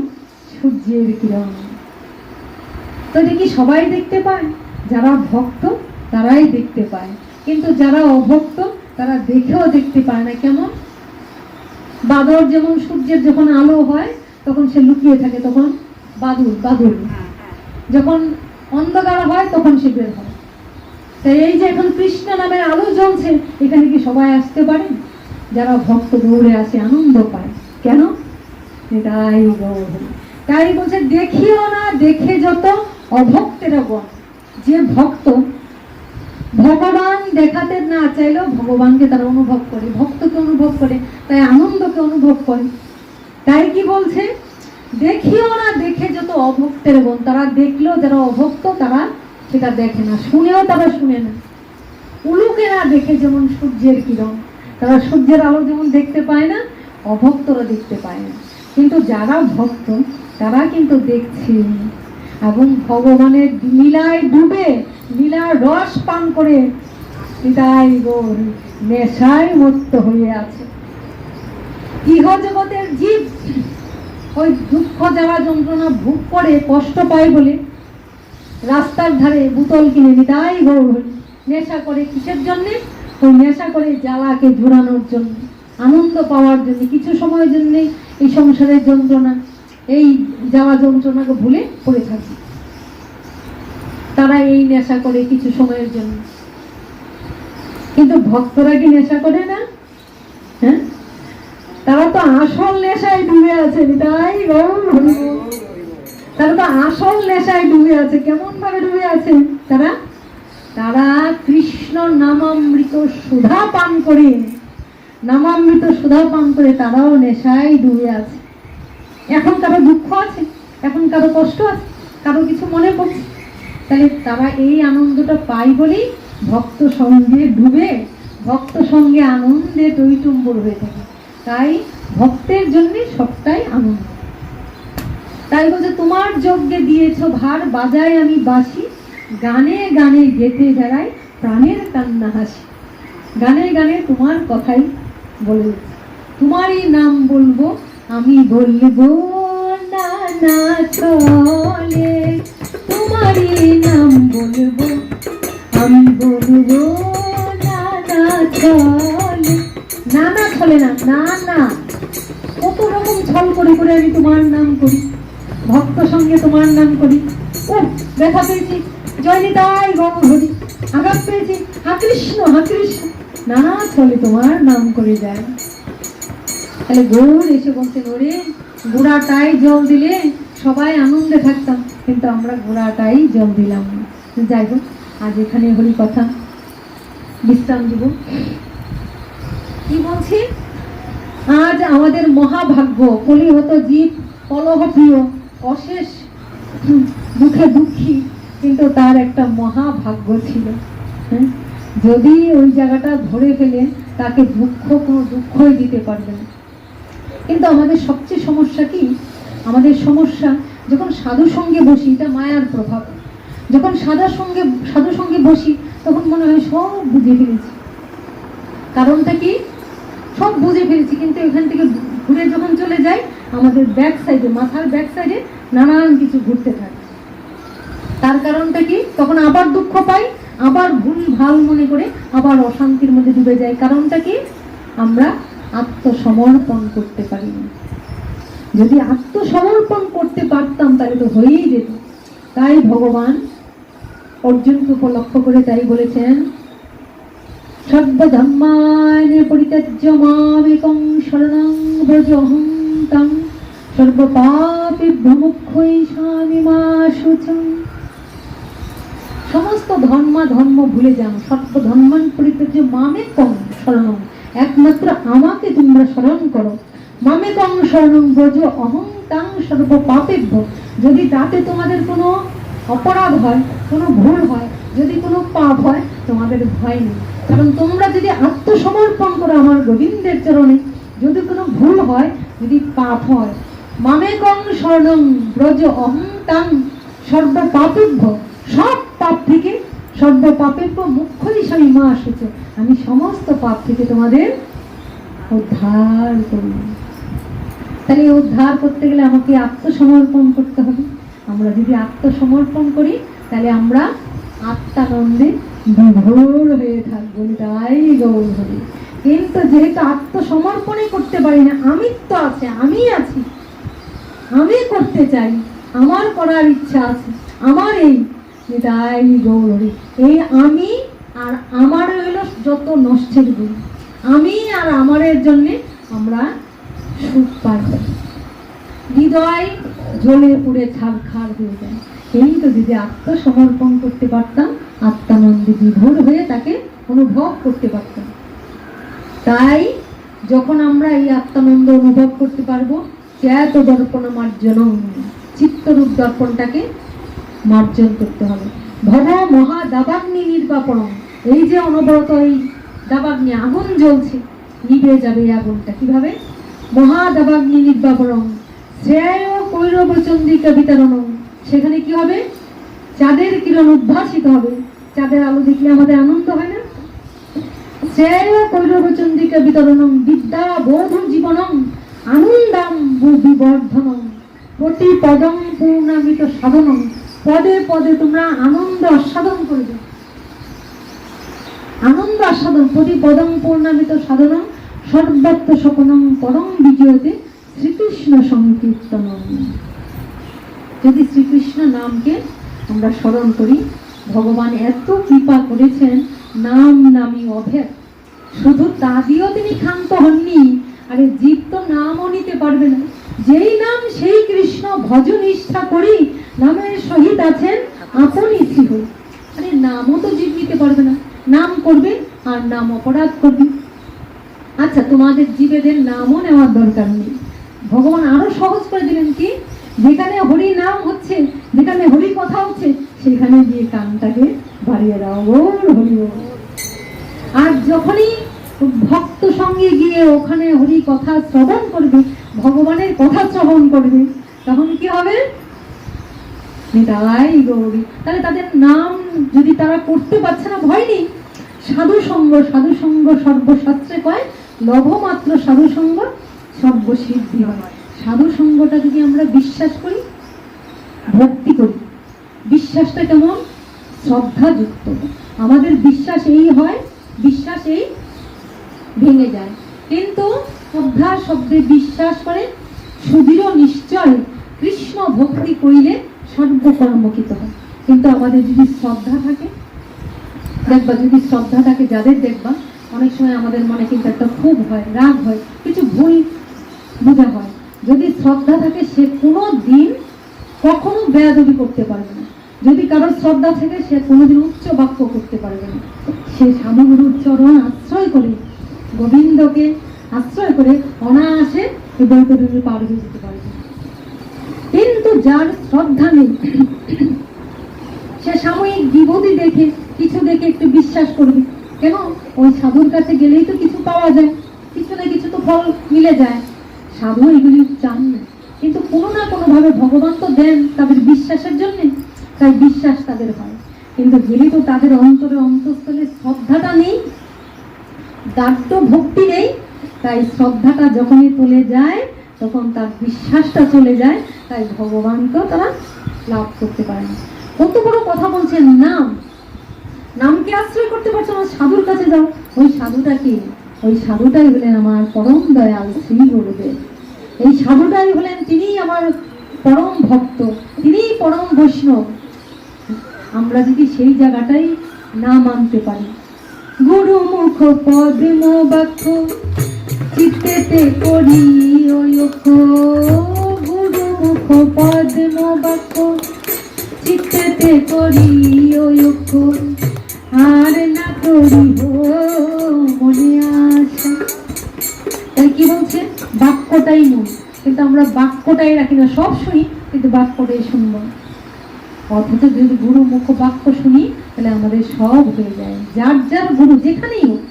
A: সূর্যের কিরণ। তো এটা কি সবাই দেখতে পায়? যারা ভক্ত তারাই দেখতে পায়, কিন্তু যারা অভক্ত তারা দেখেও দেখতে পায় না। কেমন? বাদর যেমন সূর্যের যখন আলো হয় তখন সে লুকিয়ে থাকে, তখন বাদুর যখন অন্ধকার হয় তখন সে বের হয়। তাই এই যে এখন কৃষ্ণ নামের আলো জ্বলছে, এখানে কি সবাই আসতে পারে? যারা ভক্ত দৌড়ে আসে, আনন্দ পায়। কেন? এটাই তাই বলছে, দেখিও না দেখে যত অভক্তেরা গণ। যে ভক্ত ভগবান দেখাতে না চাইলেও ভগবানকে তারা অনুভব করে, ভক্তকে অনুভব করে, তাই আনন্দকে অনুভব করে। তাই কি বলছে? দেখিও না দেখে যত অভক্তের গণ। তারা দেখলেও, যারা অভক্ত তারা সেটা দেখে না, শুনেও তারা শুনে না। উলুকে না দেখে যেমন সূর্যের কিরণ, তারা সূর্যের আলো যেমন দেখতে পায় না, অভক্তরা দেখতে পায় না। কিন্তু যারা ভক্ত তারা কিন্তু দেখছে, এবং ভগবানের লীলায় ডুবে, লীলার রস পান করে হৃদয় গোর নেশায় মত্ত হয়ে আছে। ইহ জগতের জীব ওই দুঃখ জ্বালা যন্ত্রণা ভোগ করে কষ্ট পায় বলে রাস্তার ধারে বোতল কিনে নিতাই গৌর নেশা করে। কিসের জন্যে? ওই নেশা করে জ্বালাকে ঝুরানোর জন্য, আনন্দ পাওয়ার জন্য। কিছু সময়ের জন্য এই সংসারের যন্ত্রণা, এই জ্বালা যন্ত্রণাকে ভুলে পড়ে থাকে। তারা এই নেশা করে কিছু সময়ের জন্য, কিন্তু ভক্তরা কি নেশা করে না? হ্যাঁ, তারা তো আসল নেশায় ডুবে আছে। তাই তারা তো আসল নেশায় ডুবে আছে। কেমন ভাবে ডুবে আছে তারা? তারা কৃষ্ণ নামামৃত সুধা পান করে, নামামৃত সুধা পান করে তারাও নেশায় ডুবে আছে। এখন কারো দুঃখ আছে, এখন কারো কষ্ট আছে, কারো কিছু মনে পড়ছে, তাহলে তারা এই আনন্দটা পায় বলেই ভক্ত সঙ্গে ডুবে, ভক্ত সঙ্গে আনন্দে টইটুম্বর হয়ে থাকে। তাই ভক্তের জন্য সবটাই আনন্দ। তাই বলছে, তোমার যজ্ঞে দিয়েছ ভার, বাজায় আমি বাঁশি, গানে গানে গেতে বেড়াই প্রাণের কান্না হাসি। গানে গানে তোমার কথাই বলে, তোমারই নাম বলবো আমি, বলবো না নানা চলে, তোমারই নাম বলবো, আমি বলবো নানা চলে। নানা চলে না, না না, কত রকম ছল করে করে আমি তোমার নাম করি, ভক্ত সঙ্গে তোমার নাম করি। ও ব্যথা পেয়েছি, জয়নিতাই গৌর হরি, আঘাত পেয়েছি, হা কৃষ্ণ হা কৃষ্ণ, নানা ছলে তোমার নাম করে যায়। তাহলে গৌর এসে বলছেন, ওরে গোড়াটাই জল দিলে সবাই আনন্দে থাকতাম, কিন্তু আমরা গোড়াটাই জল দিলাম না। যাই হোক, আজ এখানে হরি কথা বিশ্রাম দিব। কি বলছি, আজ আমাদের মহাভাগ্য, কলিহত জীব, কলহ প্রিয়, অশেষ দুঃখে দুঃখী, কিন্তু তার একটা মহাভাগ্য ছিল। যদি ওই জায়গাটা ধরে ফেলে তাকে কোনো দুঃখই দিতে পারবে না। কিন্তু আমাদের সবচেয়ে সমস্যা কি, আমাদের সমস্যা যখন সাধু সঙ্গে বসি, এটা মায়ার প্রভাব, যখন সাধু সঙ্গে বসি তখন মনে হয় সব বুঝে ফেলেছি। কারণটা কি, সব বুঝে ফেলেছি, কিন্তু এখান থেকে ঘুরে যখন চলে যাই আমাদের ব্যাক সাইডে, মাথার ব্যাক সাইডে নানান কিছু ঘুরতে থাকে। তার কারণটা কি, তখন আবার দুঃখ পাই, আবার ভুল ভাল মনে করে আবার অশান্তির মধ্যে ডুবে যাই। কারণটা কি, আমরা আত্মসমর্পণ করতে পারি না। যদি আত্মসমর্পণ করতে পারতাম তাহলে তো হয়েই যেত। তাই ভগবান অর্জুনকে উপলক্ষ করে তাই বলেছেন, সর্বধর্মান পরিত্যজ্য মামেকং শরণং ব্রজহং তং সর্বপাপেভ্যো মুক্ষৈষামি মা শুচং। সমস্ত ধর্ম ভুলে যাও, সর্বধর্মান পরিত্যজ্য মামেকং শরণং, একমাত্র আমাকে তোমরা স্মরণ করো। মামেকং শরণং ব্রজ অহং তং সর্বপাপেভ্য। যদি তাতে তোমাদের কোনো অপরাধ হয়, কোনো ভুল হয়, যদি কোনো পাপ হয়, তোমাদের ভয় নেই। কারণ তোমরা যদি আত্মসমর্পণ করো আমার গোবিন্দের চরণে, যদি কোনো ভুল হয়, যদি পাপ হয়, মামেকং শরণং ব্রজ অহং তং সর্বপাপেভ্য, সব পাপ থেকে, সর্বপাপেভ্য মুক্ষৈষামি মা শুচ, আমি সমস্ত পাপ থেকে তোমাদের উদ্ধার করি। তাহলে উদ্ধার করতে গেলে আমাকে আত্মসমর্পণ করতে হবে। আমরা যদি আত্মসমর্পণ করি তাহলে আমরা আত্মানন্দে বিভোর হয়ে থাকবো, তাই গৌর হরি। কিন্তু যেহেতু আত্মসমর্পণই করতে পারি না, আমিত্ব আছে, আমি আছি, আমি করতে চাই, আমার করার ইচ্ছা আছে, আমার এই, তাই গৌর হরি। এই আমি আর আমার হলো যত নষ্টের গুণ, আমি আর আমারের জন্যে আমরা সুখ পাই, হৃদয় জ্বলে পুড়ে ছারখার হয়ে যায়। এই তো যদি আত্মসমর্পণ করতে পারতাম, আত্মানন্দে বিভোর হয়ে তাকে অনুভব করতে পারতাম। তাই যখন আমরা এই আত্মানন্দ অনুভব করতে পারবো, চ্যাত দর্পণ মার্জন, চিত্তরূপ দর্পণটাকে মার্জন করতে হবে। ভব মহা দাবাগ্নি নির্বাপন, এই যে অনবরত এই দাবাগ্নি, আগুন জ্বলছে, নিভে যাবে এই আগুনটা কিভাবে? মহা দাবাগ্নি নির্বাপন শ্রেয় কৈরব চন্দ্রিকা বিতরণ, সেখানে কি হবে? চাঁদের কিরণ উদ্ভাসিত হবে। চাঁদের আলো দেখলে আমাদের আনন্দ হয় না? শ্রেয় কৈরব চন্দ্রিকা বিতরণ বিদ্যা বোধ জীবনম আনন্দাম বিবর্ধনম প্রতি পদম পূর্ণামিত সাধনম, পদে পদে তোমরা আনন্দ আস্বাদন করবে, আনন্দ আস্বাদন, প্রতি পদম পূর্ণামিত সাধনম সর্বত্র সকনম পরম বিজয়তে শ্রীকৃষ্ণ সংকীর্তনম। যদি শ্রীকৃষ্ণ নামকে আমরা স্মরণ করি, ভগবান এত কৃপা করেছেন, নাম নামী অভেদ, শুধু তা দিয়েও তিনি ক্ষান্ত হননি। আরে জীব তো নামও নিতে পারবে না, যেই নাম সেই কৃষ্ণ ভজ নিষ্ঠা করি, নামের সহিত আছেন আপনি শ্রী। আরে নামও তো জীব নিতে পারবে না, নাম করবে আর নাম অপরাধ করবে। আচ্ছা, তোমাদের জীবেদের নামও নেওয়ার দরকার নেই, ভগবান আরো সহজ করে দিলেন কি, যেখানে হরি নাম হচ্ছে, যেখানে হরি কথা হচ্ছে, সেখানে গিয়ে কানটাকে বাড়িয়ে দাও, ওর হরি। আর যখনই ভক্ত সঙ্গে গিয়ে ওখানে হরি কথা শ্রবণ করবে, ভগবানের কথা শ্রবণ করবে, তখন কি হবে? নিতাই গৌরী। তাহলে তাদের নাম যদি তারা করতে পারছে না, ভয় নেই। সাধু সঙ্গ, সাধু সঙ্গ সর্বশাস্ত্রে কয় লভমাত্র সাধু সঙ্গ সর্বসিদ্ধি হয়। সাধু সঙ্গটা যদি আমরা বিশ্বাস করি, বিশ্বাসটা কেমন? শ্রদ্ধাযুক্ত। আমাদের বিশ্বাস এই হয়, বিশ্বাস এই ভেঙে যায়। কিন্তু শ্রদ্ধা শব্দে বিশ্বাস করে সুদৃঢ় নিশ্চয় কৃষ্ণ ভক্তি করিলে সর্বকর্মকিত হয়। কিন্তু আমাদের যদি শ্রদ্ধা থাকে, দেখবা যদি শ্রদ্ধা থাকে যাদের, দেখবা অনেক সময় আমাদের মনে কিন্তু একটা ক্ষোভ হয়, রাগ হয়, কিছু ভুল বোঝা হয়। যদি শ্রদ্ধা থাকে সে কোনো দিন কখনো বেয়াদবি করতে পারবে না। যদি কারোর শ্রদ্ধা থেকে সে কোনোদিন উচ্চ বাক্য করতে পারবে না। সে সাধুগুরুর চরণ আশ্রয় করে, গোবিন্দকে আশ্রয় করে অনায়াসে এই বৈতরণী পার হয়ে যেতে পারবে। কিন্তু যার শ্রদ্ধা নেই, সে সাময়িক বিভূতি দেখে, কিছু দেখে একটু বিশ্বাস করবে। কেন? ওই সাধুর কাছে গেলেই তো কিছু পাওয়া যায়, কিছু না কিছু তো ফল মিলে যায়। সাধু এগুলি চান না, কিন্তু কোনো না কোনো ভাবে ভগবান তো দেন তাদের বিশ্বাসের জন্য, তাই বিশ্বাস তাদের হয়। কিন্তু যেহেতু তাদের অন্তরে অন্তঃস্থলে শ্রদ্ধাটা নেই, দার্ঢ্য ভক্তি নেই, তাই শ্রদ্ধাটা যখনই চলে যায় তখন তার বিশ্বাসটা চলে যায়, তাই ভগবানকেও তারা লাভ করতে পারে না। কত বড় কথা বলছেন, নামকে আশ্রয় করতে পারছো না, সাধুর কাছে যাও। ওই সাধুটা কি? ওই সাধুটাই হলেন আমার পরম দয়াল শ্রী গুরুদেব। এই সাধুটাই হলেন, তিনিই আমার পরম ভক্ত, তিনিই পরম বৈষ্ণব। আমরা যদি সেই জায়গাটাই না মানতে পারি, গুরু মুখ পদ্ম বাক্য চিত্তেতে করি ঐক্য, গুরু মুখ পদ্ম বাক্য চিত্তেতে করি ঐক্য, আর না করিব মনে আশা। তাই কি বলছে? বাক্যটাই মূল, কিন্তু আমরা বাক্যটাই রাখি না, সব শুনি কিন্তু বাক্যটাই শুনব। অথচ যদি গুরু মুখ বাক্য শুনি তাহলে আমাদের সব হয়ে যায়। যার যার গুরু যেখানেই হোক,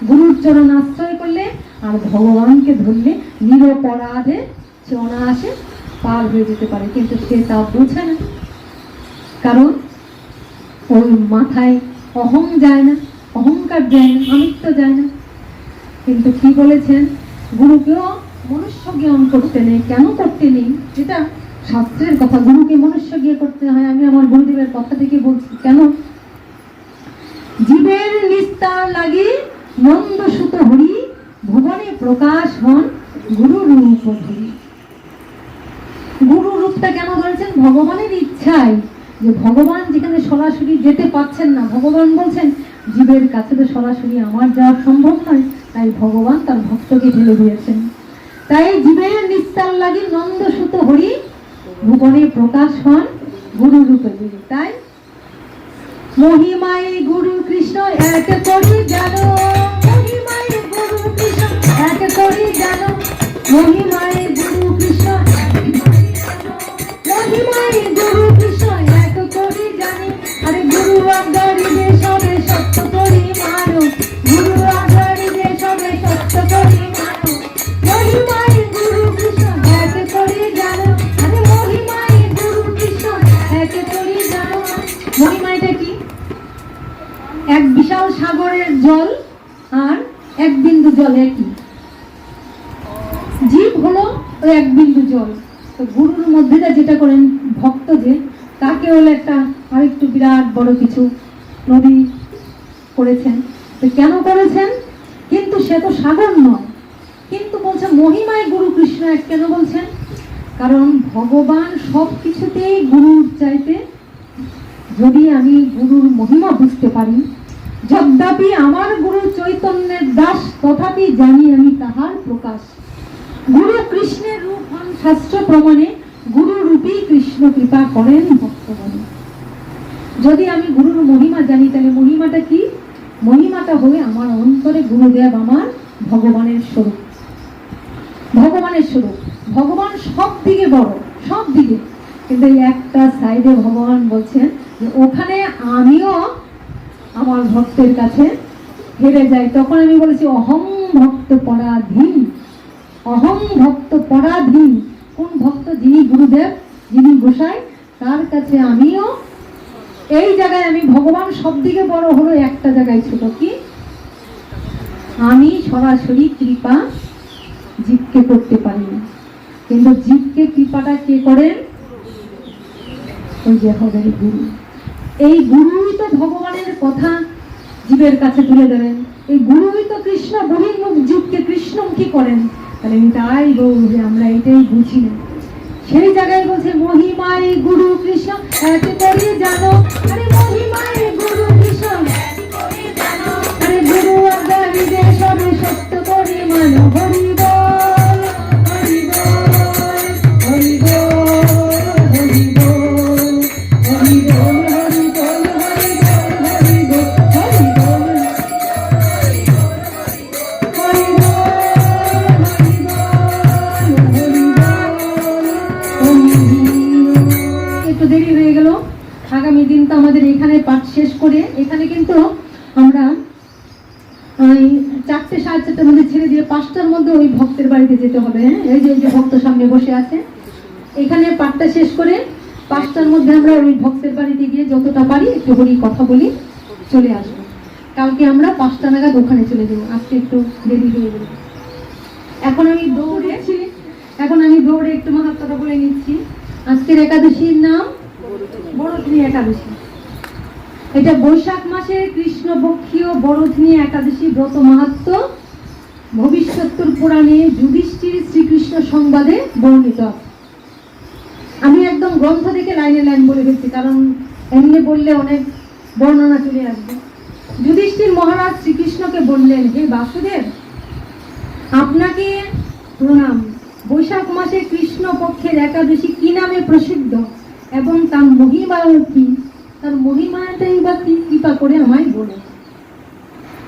A: গুরুর চরণ আশ্রয় করলে আর ভগবানকে ধরলে নিরপরাধে সে অনায়াসে পার হয়ে যেতে পারে। কিন্তু সে তা বোঝে না, কারণ ওই মাথায় অহং যায় না, অহংকার যায় না, আমিত্ব যায় না। কিন্তু কি বলেছেন? গুরুকেও মনুষ্য জ্ঞান করতে নেই। কেন করতে নেই? এটা শাস্ত্রের কথা। গুরুকে মনুষ্য জ্ঞান করতে হয়। আমি আমার গুরুদেবের কথা থেকে বলছি। কেন? জীবের নিস্তার লাগি নন্দ সুত হরি, ভুবনে প্রকাশ হন গুরু রূপ ধরি। গুরু রূপটা কেন ধরেছেন? ভগবানের ইচ্ছায়, যে ভগবান যেখানে সরাসরি যেতে পারছেন না, ভগবান বলছেন জীবের কাছে তো সরাসরি আমার যাওয়া সম্ভব নয়, তাই ভগবান তার ভক্তকে ঢেলে দিয়েছেন। তাই জীবের নিস্তার লাগি নন্দ সুত হরি, ভুবনে প্রকাশ হন গুরু রূপে ধরি। তাই মহিমায় গুরু কৃষ্ণ এক করি জানো, মহিমায় গুরু কৃষ্ণ এক করি জানো, মহিমায় গুরু কৃষ্ণ, মহিমায় গুরু কৃষ্ণ এক করি জানি, আরে গুরু আজ্ঞারি যে সবে সত্য করি মানো, গুরু আজ্ঞারি যে সবে সত্য করি মানো, মহিমায় গুরু কৃষ্ণ এক করি জানো, আরে মহিমায় গুরু কৃষ্ণ এক করি জানো। মহিমাটা কি? এক বিশাল সাগরের জল আর এক বিন্দু জল একই। জীব হলো ওই এক বিন্দু জল। তো গুরুর মধ্যে যেটা করেন ভক্ত, যে তাকে হলো একটা আরেকটু বিরাট বড় কিছু নদী করেছেন। তো কেন করেছেন? কিন্তু সে তো সাগর নয়। কিন্তু বলছে মহিমায় গুরু কৃষ্ণ এক। কেন বলছেন? কারণ ভগবান সব কিছুতেই গুরুর চাইতে, যদি আমি গুরুর মহিমা বুঝতে পারি, যদ্যপি আমার গুরু চৈতন্যের দাস, তথাপি জানি আমি তাহার প্রকাশ। গুরু কৃষ্ণের রূপ হন শাস্ত্র প্রমাণে, গুরু রূপী কৃষ্ণ কৃপা করেন ভক্তগণে। যদি আমি গুরুর মহিমা জানি, তাহলে মহিমাটা কি? মহিমাটা হবে আমার অন্তরে গুরুদেব আমার ভগবানের স্বরূপ। ভগবানের স্বরূপ, ভগবান সব দিকে বড়, সব দিকে। কিন্তু এই একটা সাইডে ভগবান বলছেন যে ওখানে আমিও আমার ভক্তের কাছে হেরে যাই। তখন আমি বলেছি অহং ভক্ত পরাধীন, অহং ভক্ত পরাধীন। কোন ভক্ত? যিনি গুরুদেব, যিনি গোসাই, তার কাছে আমিও এই জায়গায় আমি ভগবান সব দিকে বড় হলো, একটা জায়গায় ছোট। কি? আমি সরাসরি কৃপা জীবকে করতে পারি না, কিন্তু জীবকে কৃপাটা কে করেন? ওই যে হবে গুরু। এই গুরুই তো ভগবানের কথা জীবের কাছে তুলে দেবেন, এই গুরুই তো কৃষ্ণ বহির্মুখ জীবকে কৃষ্ণমুখী করেন। তাহলে তাই বলবে আমরা এটাই বুঝি না। সেই জায়গায় বলছে মহিমায় গুরু কৃষ্ণ এক করে জানো, আরে মহিমায় গুরু কৃষ্ণ আরে গুরু আজ্ঞানি যে সবে সত্য করে মানো। হরি বল হরি বল হরি বল হরি বল হরি বল হরি বল হরি বল হরি বল হরি বল একটু দেরি হয়ে গেল। আগামী দিন তো আমাদের এখানে পাঠ শেষ করে এখানে কিন্তু আমরা 4টে 4:30 মধ্যে ছেড়ে দিয়ে 5টার মধ্যে ওই ভক্তের বাড়িতে যেতে হবে। এই যে ভক্ত সামনে বসে আছে, এখানে পাঠটা শেষ করে 5টার মধ্যে আমরা ওই ভক্তের বাড়িতে গিয়ে যতটা পারি একটু হরি কথা বলি চলে আসবো। কালকে আমরা 5টা নাগাদ ওখানে চলে যাবো, আজকে একটু দেরি হয়ে গেল। এখন আমি দৌড়ে একটু মাহাত্ম্যটা বলে নিচ্ছি। আজকের একাদশীর নাম বড়দিনী একাদশী। এটা বৈশাখ মাসের কৃষ্ণপক্ষীয় বড়দিনী একাদশী ব্রত মাহাত্ম্য ভবিষ্যৎ পুরাণে যুধিষ্ঠির শ্রীকৃষ্ণ সংবাদে বর্ণিত আছে। আমি একদম গ্রন্থ থেকে লাইনে লাইন বলে ফেলছি, কারণ এমনি বললে অনেক বর্ণনা চলে আসবে। যুধিষ্ঠির মহারাজ শ্রীকৃষ্ণকে বললেন, হে বাসুদেব, আপনাকে প্রণাম। বৈশাখ মাসে কৃষ্ণ পক্ষের একাদশী কি নামে প্রসিদ্ধ এবং তার মহিমা কি, তার মহিমাটাই বা কি, কৃপা করে আমায় বলে।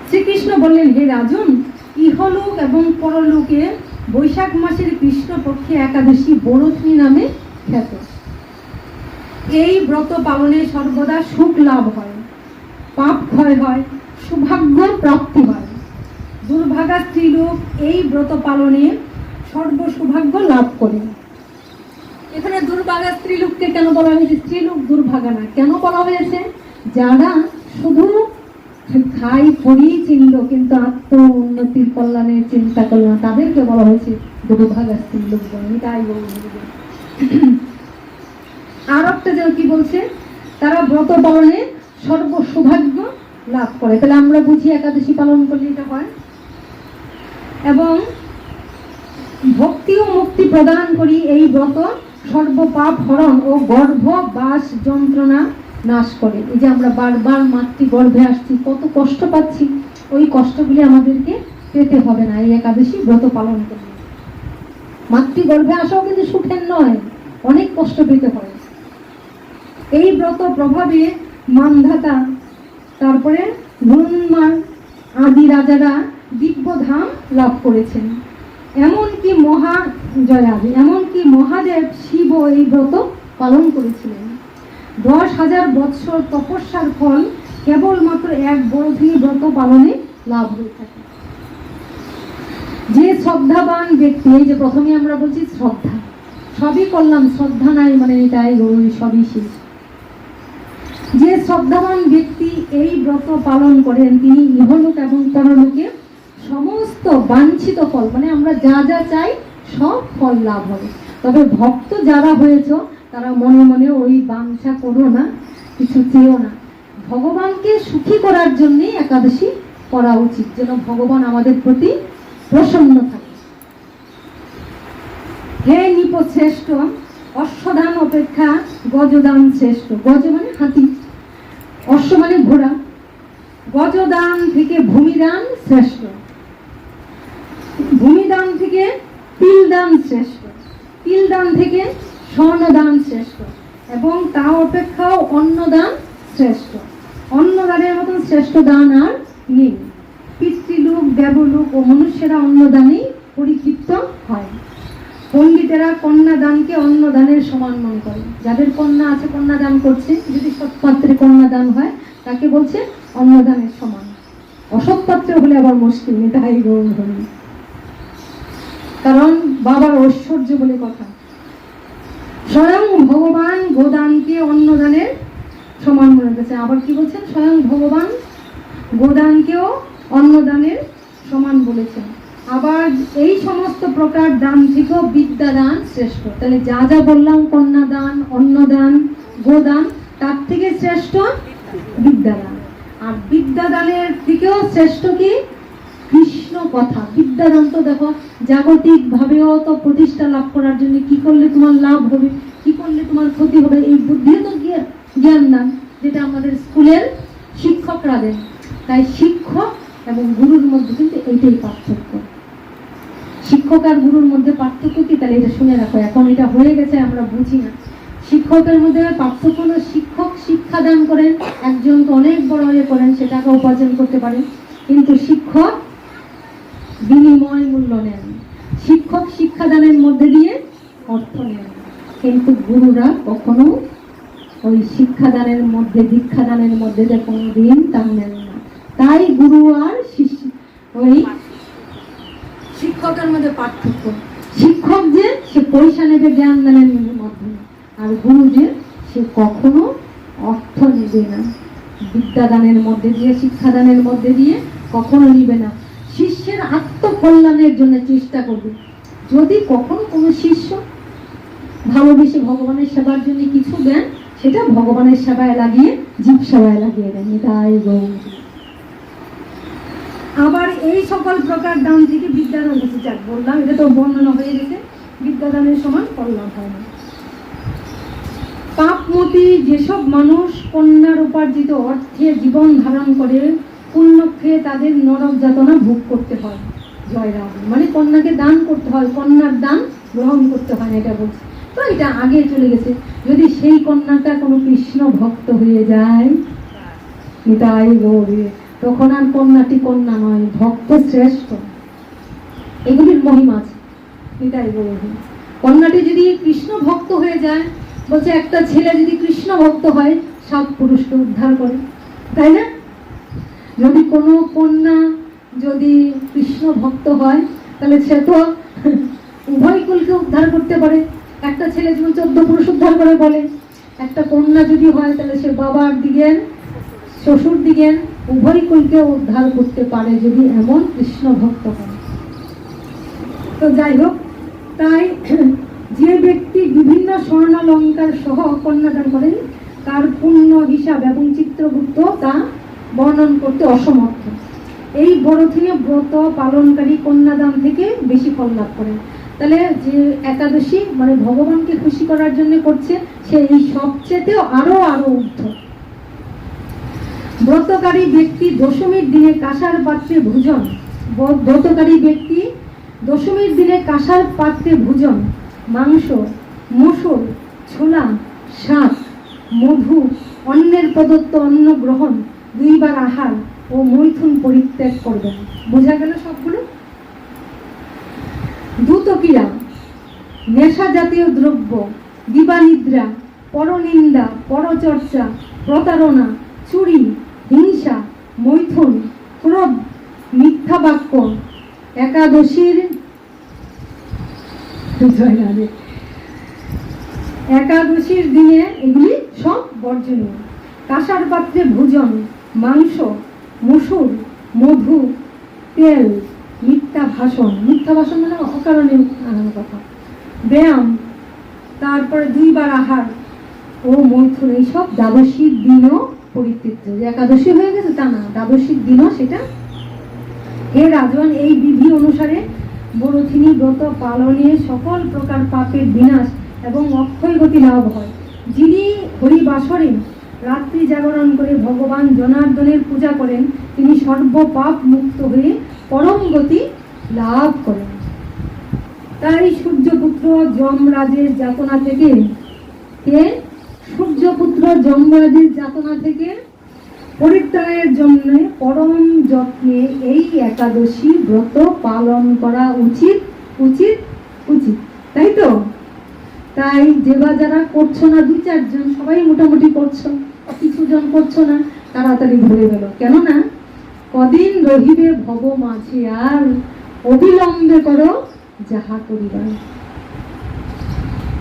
A: শ্রীকৃষ্ণ বললেন, হে রাজন, ইহলোক এবং পরলোকে বৈশাখ মাসের কৃষ্ণ পক্ষে একাদশী বড়দিনী নামে খ্যাত। এই ব্রত পালনে সর্বদা সুখ লাভ হয়, পাপ ক্ষয় হয়, সৌভাগ্য প্রাপ্তি হয়। দুর্ভাগা স্ত্রীলোক এই ব্রত পালনে সর্বসৌভাগ্য লাভ করে। এখানে দুর্ভাগা স্ত্রীলোককে কেন বলা হয়েছে? স্ত্রীলোক দুর্ভাগা না, কেন বলা হয়েছে? যারা শুধু খাই পড়ি চিনল কিন্তু আত্ম উন্নতির কল্যাণের চিন্তা করল না, তাদেরকে বলা হয়েছে দুর্ভাগা স্ত্রীলোক বলে। তাই আর একটা যে কি বলছে, তারা ব্রত পালনে সর্বসৌভাগ্য লাভ করে। তাহলে আমরা বুঝি একাদশী পালন করলে এটা হয়। এবং ভক্তি ও মুক্তি প্রদান করি এই ব্রত সর্বপাপ হরণ ও গর্ভ বাস যন্ত্রণা নাশ করে। এই যে আমরা বারবার মাতৃ গর্ভে আসছি, কত কষ্ট পাচ্ছি, ওই কষ্টগুলি আমাদেরকে পেতে হবে না এই একাদশী ব্রত পালন করলে। মাতৃ গর্ভে আসাও কিন্তু সুখের নয়, অনেক কষ্ট পেতে হয়। এই ব্রত প্রভাবে মানধাতা, তারপরে হনুমান আদি রাজারা দিব্যধাম লাভ করেছেন। এমনকি মহাদেব শিব এই ব্রত পালন করেছিলেন। 10,000 বৎসর তপস্যার ফল কেবলমাত্র এক বড়দিনী ব্রত পালনে লাভ হয়ে থাকে। যে শ্রদ্ধাবান ব্যক্তি, এই যে প্রথমে আমরা বলছি শ্রদ্ধা, সবই করলাম, শ্রদ্ধা নাই মানে এটাই সবই শেষ। যে শ্রদ্ধাবান ব্যক্তি এই ব্রত পালন করেন তিনি ইহলোক এবং পরলোকে সমস্ত বাঞ্ছিত ফল, মানে আমরা যা যা চাই সব ফল লাভ হবে। তবে ভক্ত যারা হয়েছ তারা মনে মনে ওই বাঞ্ছা করো না, কিছু চেয়েও না। ভগবানকে সুখী করার জন্যই একাদশী করা উচিত, যেন ভগবান আমাদের প্রতি প্রসন্ন থাকে। হে নিপ শ্রেষ্ঠ, অশ্বদান অপেক্ষা গজদান শ্রেষ্ঠ। গজ মানে হাতি, অশ্ব মানে ঘোড়া। গজদান থেকে ভূমিদান শ্রেষ্ঠ, ভূমিদান থেকে তিলদান শ্রেষ্ঠ, তিলদান থেকে স্বর্ণদান শ্রেষ্ঠ, এবং তা অপেক্ষাও অন্নদান শ্রেষ্ঠ। অন্নদানের মতন শ্রেষ্ঠ দান আর নেই। পিতৃলোক, দেবলোক ও মনুষ্যেরা অন্নদানেই পরিতৃপ্ত হয়। পণ্ডিতেরা কন্যাদানকে অন্নদানের সমান মনে করে। যাদের কন্যা আছে, কন্যাদান করছে, যদি সৎপাত্রে কন্যাদান হয় তাকে বলছে অন্নদানের সমান। অসৎপাত্রে হলে আবার মুশকিল, এটাই গ্রহণ করি, কারণ বাবার ঐশ্বর্য বলে কথা। স্বয়ং ভগবান গোদানকে অন্নদানের সমান মনে করছে। আবার কি বলছেন? স্বয়ং ভগবান গোদানকেও অন্নদানের সমান বলেছেন। আবার এই সমস্ত প্রকার দান থেকেও বিদ্যাদান শ্রেষ্ঠ। তাহলে যা যা বললাম, কন্যাদান, অন্নদান, গোদান, তার থেকে শ্রেষ্ঠ বিদ্যাদান। আর বিদ্যাদানের থেকেও শ্রেষ্ঠ কি? কৃষ্ণ কথা। বিদ্যাদান তো দেখো জাগতিক ভাবেও তো প্রতিষ্ঠা লাভ করার জন্য কি করলে তোমার লাভ হবে, কি করলে তোমার ক্ষতি হবে, এই বুদ্ধি তো জ্ঞান দান, যেটা আমাদের স্কুলের শিক্ষকরা দেন। তাই শিক্ষক এবং গুরুর মধ্যে কিন্তু এইটাই পার্থক্য। শিক্ষক আর গুরুর মধ্যে পার্থক্য কি? তাহলে এটা শুনে রাখো, এখন এটা হয়ে গেছে আমরা বুঝি না। শিক্ষকের মধ্যে পার্থক্য হলো শিক্ষক শিক্ষা দান করেন, একজনকে অনেক বড় হয়ে করেন, সে টাকা উপার্জন করতে পারেন, কিন্তু শিক্ষক বিনিময় মূল্য নেন। শিক্ষক শিক্ষাদানের মধ্যে দিয়ে অর্থ নেন, কিন্তু গুরুরা কখনো ওই শিক্ষাদানের মধ্যে দীক্ষাদানের মধ্যে যে কোনোদিন তা নেন না। তাই গুরু আর ওই শিক্ষকের মধ্যে পার্থক্য। শিক্ষক যে সে পয়সা নেবে জ্ঞান দানের মাধ্যমে, আর গুরু যে সে কখনো অর্থ নেবে না, বিদ্যাদানের মধ্যে দিয়ে শিক্ষাদানের মধ্যে দিয়ে কখনো নিবে না। শিষ্যের আত্মকল্যাণের জন্য চেষ্টা করবে। যদি কখনো কোনো শিষ্য ভালোবেসে ভগবানের সেবার জন্য কিছু দেন, সেটা ভগবানের সেবায় লাগিয়ে জীব সেবায় লাগিয়ে দেন। তাই আবার এই সকল প্রকার দান থেকে বিদ্যাদান হচ্ছে, যাক বললাম এটা তো বর্ণনা হয়ে গেছে, বিদ্যাদানের সমান কল্যাণ হয় না। পাপমতি যেসব মানুষ কন্যার উপার্জিত অর্থে জীবন ধারণ করে, পুণ্য খেয়ে তাদের নরক যাতনা ভোগ করতে হয়। জয় রাম, মানে কন্যাকে দান করতে হয়, কন্যার দান গ্রহণ করতে হয়, এটা বলছে। তো এটা আগে চলে গেছে। যদি সেই কন্যাটা কোনো কৃষ্ণ ভক্ত হয়ে যায়, তাই গৌরী, তখন আর কন্যাটি কন্যা নয়, ভক্ত শ্রেষ্ঠ। এগুলির মহিমা আছে। তাই গৌরী, কন্যাটি যদি কৃষ্ণ ভক্ত হয়ে যায়, বলছে একটা ছেলে যদি কৃষ্ণ ভক্ত হয় 7 পুরুষকে উদ্ধার করে, তাই না? যদি কোনো কন্যা যদি কৃষ্ণ ভক্ত হয়, তাহলে সে তো উভয় কুলকে উদ্ধার করতে পারে। একটা ছেলে যেমন 14 পুরুষ উদ্ধার করে বলে, একটা কন্যা যদি হয় তাহলে সে বাবার দিকের শ্বশুর দিকের উভয় কুলকে উদ্ধার করতে পারে, যদি এমন কৃষ্ণ ভক্ত হয়। তো যাই হোক, তাই যে ব্যক্তি বিভিন্ন স্বর্ণালঙ্কার সহ কন্যাদান করেন, তার পুণ্য হিসাব এবং চিত্রগুপ্ত তা বর্ণন করতে অসমর্থ। এই বড়দিনে ব্রত পালনকারী কন্যাদান থেকে বেশি ফল লাভ করেন। তাহলে যে একাদশী মানে ভগবানকে খুশি করার জন্য করছে, সে এই সবচেয়েও আরো ঊর্ধ্ব। ব্রতকারী ব্যক্তি দশমীর দিনে কাঁসার পাত্রে ভোজন, ব্রতকারী ব্যক্তি দশমীর দিনে কাঁসার পাত্রে ভোজন, মাংস, মসুর, ছোলা, শাক, মধু, অন্যের প্রদত্ত অন্ন গ্রহণ, 2 বার আহার ও মৈথুন পরিত্যাগ করবেন। বোঝা গেল সবগুলো? দ্রুতক্রিয়া, নেশা জাতীয় দ্রব্য, দিবানিদ্রা, পরনিন্দা, পরচর্চা, প্রতারণা, চুরি, হিংসা, মৈথুন, ক্রোধ, মিথ্যা বাক্য, একাদশীর দিনে এগুলি সব বর্জনীয়। কাঁসার পাত্রে ভোজন, মাংস, মসুর, মধু, তেল, মিথ্যা ভাষণ মানে অকারণে কথা, ব্যায়াম, তারপরে 2 বার আহার ও মৈথুন, এইসব দ্বাদশীর দিনও পরিত্যক্ত। যে একাদশী হয়ে গেছে তা না, দ্বাদশীর দিনও সেটা। হে রাজন, এই বিধি অনুসারে বরথিনী ব্রত পালনে সকল প্রকার পাপের বিনাশ এবং অক্ষয় গতি লাভ হয়। যিনি হরিবাসরে রাত্রি জাগরণ করে ভগবান জনার্দনের পূজা করেন, তিনি সর্বপাপ মুক্ত হয়ে পরম গতি লাভ করেন। তাই সূর্যপুত্র যমরাজের যাতনা থেকে পরিত্রাণের জন্য পরম যত্নে এই একাদশী ব্রত পালন করা উচিত। তাই তো? তাই যারা করছো না, 2-4 জন, সবাই মোটামুটি করছো, কিছু জন করছো না, তাড়াতাড়ি ভরে গেল। কেননা কদিন রহিবে ভব মাঝে, আর অবিলম্বে করো যাহা করিবার।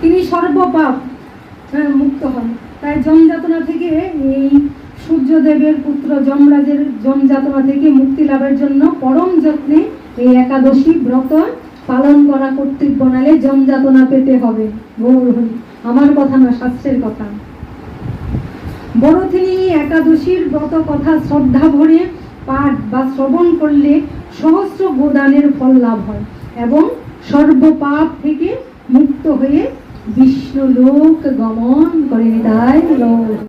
A: তিনি সর্বপাপ মুক্ত হন। তাই জমযাতনা থেকে, এই সূর্যদেবের পুত্র যমরাজের জমযাতনা থেকে মুক্তি লাভের জন্য পরম যত্নে এই একাদশী ব্রত পালন করা কর্তব্য, নালে জমযাতনা পেতে হবে। গৌর হরি, আমার কথা না, শাস্ত্রের কথা। বড়থিনী একাদশীর ব্রত কথা শ্রদ্ধা ভরে পাঠ বা শ্রবণ করলে সহস্র গোদানের ফল লাভ হয় এবং সর্বপাপ থেকে মুক্ত হয়ে বিষ্ণু লোক গমন করে। তাই